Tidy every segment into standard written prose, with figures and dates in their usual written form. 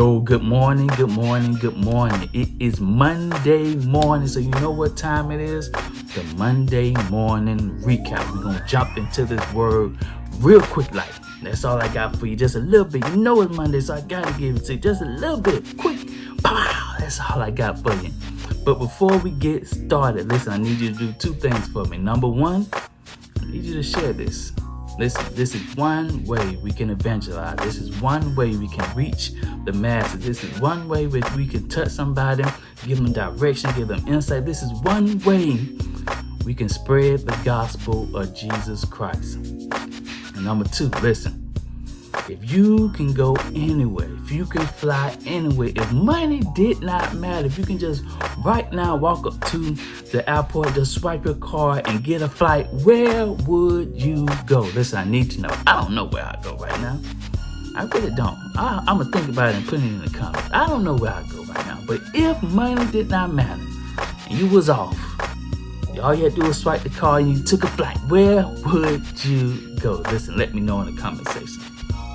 Yo, good morning, good morning, good morning. It is Monday morning, so you know what time it is? The Monday morning recap. We're gonna jump into this word real quick, like that's all I got for you. Just a little bit. You know it's Monday, so I gotta give it to you. Just a little bit, quick. Pow! That's all I got for you. But before we get started, listen, I need you to do two things for me. Number one, I need you to share this. Listen, this is one way we can evangelize. This is one way we can reach the masses. This is one way we can touch somebody, give them direction, give them insight. This is one way we can spread the gospel of Jesus Christ. And number two, listen, if you can go anywhere, if you can fly anywhere, if money did not matter, if you can just right now walk up to the airport, just swipe your card and get a flight, where would you go? Listen, I need to know. I don't know where I go right now. I really don't. I'm going to think about it and put it in the comments. I don't know where I go right now. But if money did not matter and you was off, all you had to do was swipe the card and you took a flight, where would you go? Listen, let me know in the comment section.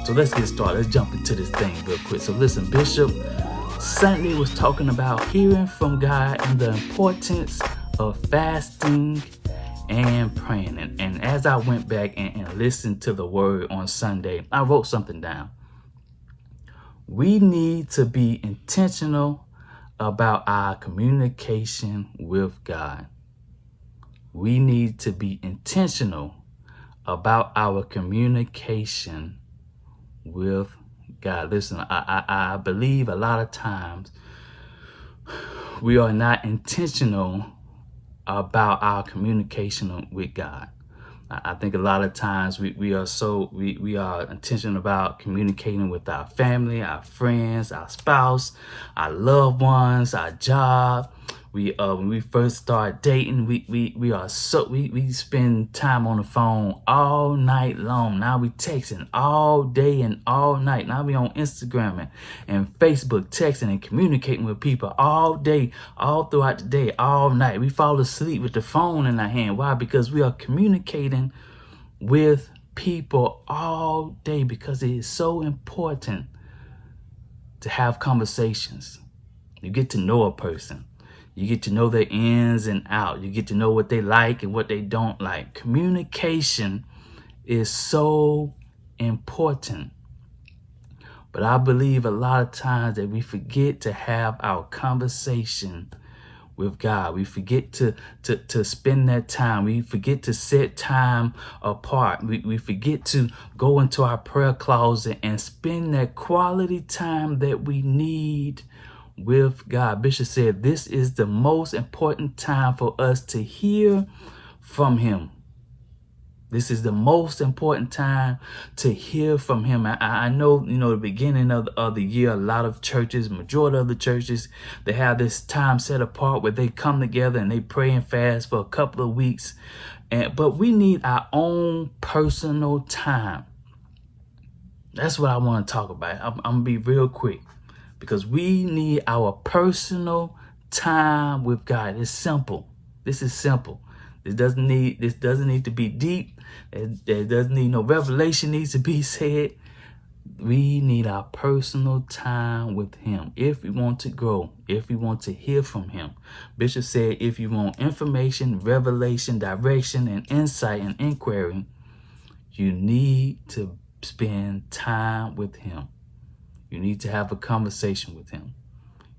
So let's get started. Let's jump into this thing real quick. So listen, Bishop Sunday was talking about hearing from God and the importance of fasting and praying. And as I went back and listened to the word on Sunday, I wrote something down. We need to be intentional about our communication with God. We need to be intentional about our communication with God. Listen, I believe a lot of times we are not intentional about our communication with God. I think a lot of times we are intentional about communicating with our family, our friends, our spouse, our loved ones, our job. When we first start dating, we spend time on the phone all night long. Now we texting all day and all night. Now we on Instagram and Facebook texting and communicating with people all day, all throughout the day, all night. We fall asleep with the phone in our hand. Why? Because we are communicating with people all day, because it is so important to have conversations. You get to know a person. You get to know their ins and out. You get to know what they like and what they don't like. Communication is so important. But I believe a lot of times that we forget to have our conversation with God. We forget to spend that time. We forget to set time apart. We forget to go into our prayer closet and spend that quality time that we need with God. Bishop said this is the most important time for us to hear from him. This is the most important time to hear from him. I know, the beginning of the year, a lot of churches, majority of the churches, they have this time set apart where they come together and they pray and fast for a couple of weeks. But we need our own personal time. That's what I want to talk about. I'm going to be real quick, because we need our personal time with God. It's simple. This is simple. This doesn't need to be deep. There doesn't need no revelation needs to be said. We need our personal time with him if we want to grow, if we want to hear from him. Bishop said, if you want information, revelation, direction, and insight and inquiry, you need to spend time with him. You need to have a conversation with him.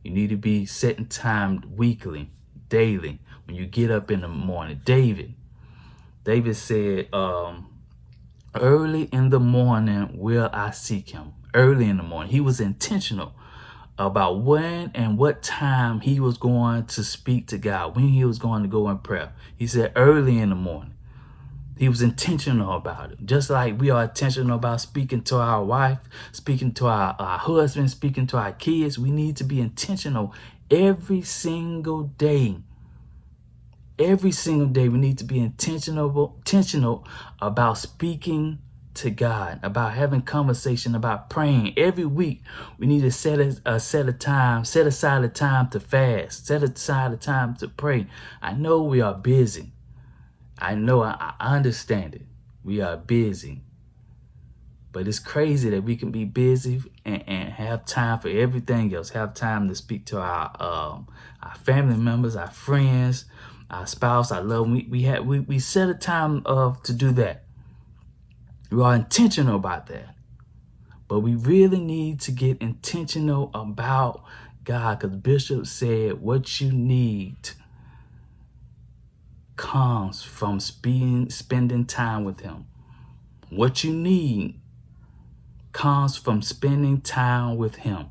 You need to be setting time weekly, daily, when you get up in the morning. David said, early in the morning will I seek him. Early in the morning. He was intentional about when and what time he was going to speak to God, when he was going to go in prayer. He said early in the morning. He was intentional about it. Just like we are intentional about speaking to our wife, speaking to our husband, speaking to our kids. We need to be intentional every single day. Every single day we need to be intentional about speaking to God, about having conversation, about praying. Every week we need to set aside a time to fast, set aside a time to pray. I know we are busy. I know, I understand it. We are busy. But it's crazy that we can be busy and have time for everything else. Have time to speak to our family members, our friends, our spouse, our love. We set a time to do that. We are intentional about that. But we really need to get intentional about God, because Bishop said what you need comes from spending time with him. What you need comes from spending time with him.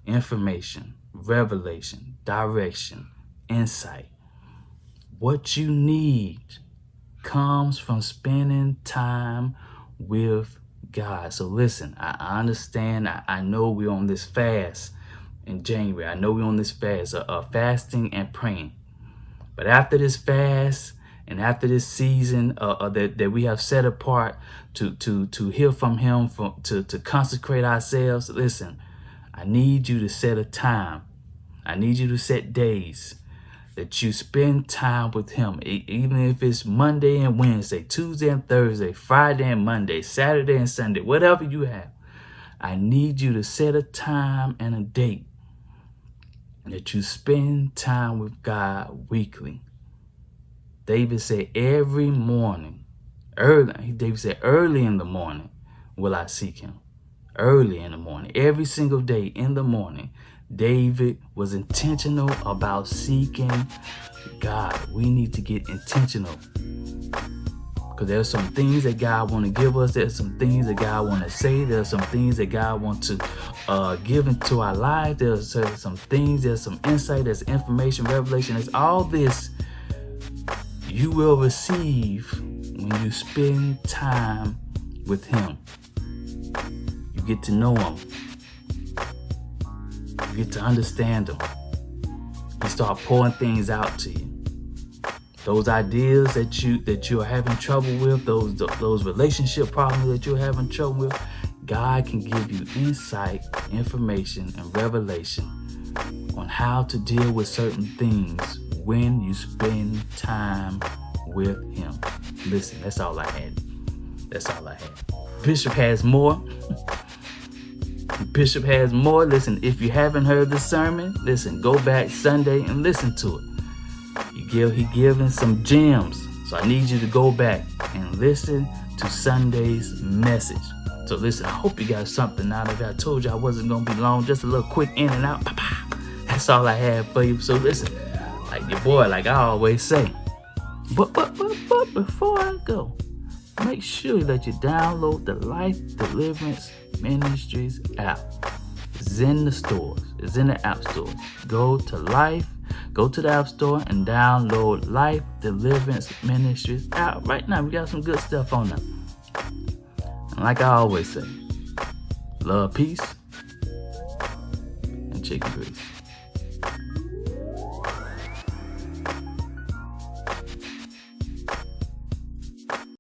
Information, revelation, direction, insight. What you need comes from spending time with God. So listen, I understand. I know we're on this fast in January. I know we're on this fast of fasting and praying. But after this fast and after this season that we have set apart to hear from him, to consecrate ourselves, listen, I need you to set a time. I need you to set days that you spend time with him, even if it's Monday and Wednesday, Tuesday and Thursday, Friday and Monday, Saturday and Sunday, whatever you have. I need you to set a time and a date that you spend time with God weekly. David said every morning, David said early in the morning will I seek him. Early in the morning, every single day in the morning, David was intentional about seeking God. We need to get intentional, because there's some things that God want to give us. There's some things that God want to say. There's some things that God want to give into our lives. There's some things. There's some insight. There's information, revelation. There's all this you will receive when you spend time with him. You get to know him. You get to understand him. He start pouring things out to you. Those ideas that you are having trouble with, those relationship problems that you're having trouble with, God can give you insight, information, and revelation on how to deal with certain things when you spend time with him. Listen, that's all I had. That's all I had. Bishop has more. Bishop has more. Listen, if you haven't heard the sermon, listen, go back Sunday and listen to it. He giving some gems. So I need you to go back and listen to Sunday's message. So listen, I hope you got something out of it. I told you I wasn't going to be long. Just a little quick in and out. That's all I have for you. So listen, like your boy, like I always say. But before I go, make sure that you download the Life Deliverance Ministries app. It's in the stores. It's in the app stores. Go to the app store and download Life Deliverance Ministries app. Right now, we got some good stuff on there. And like I always say, love, peace, and chicken grease.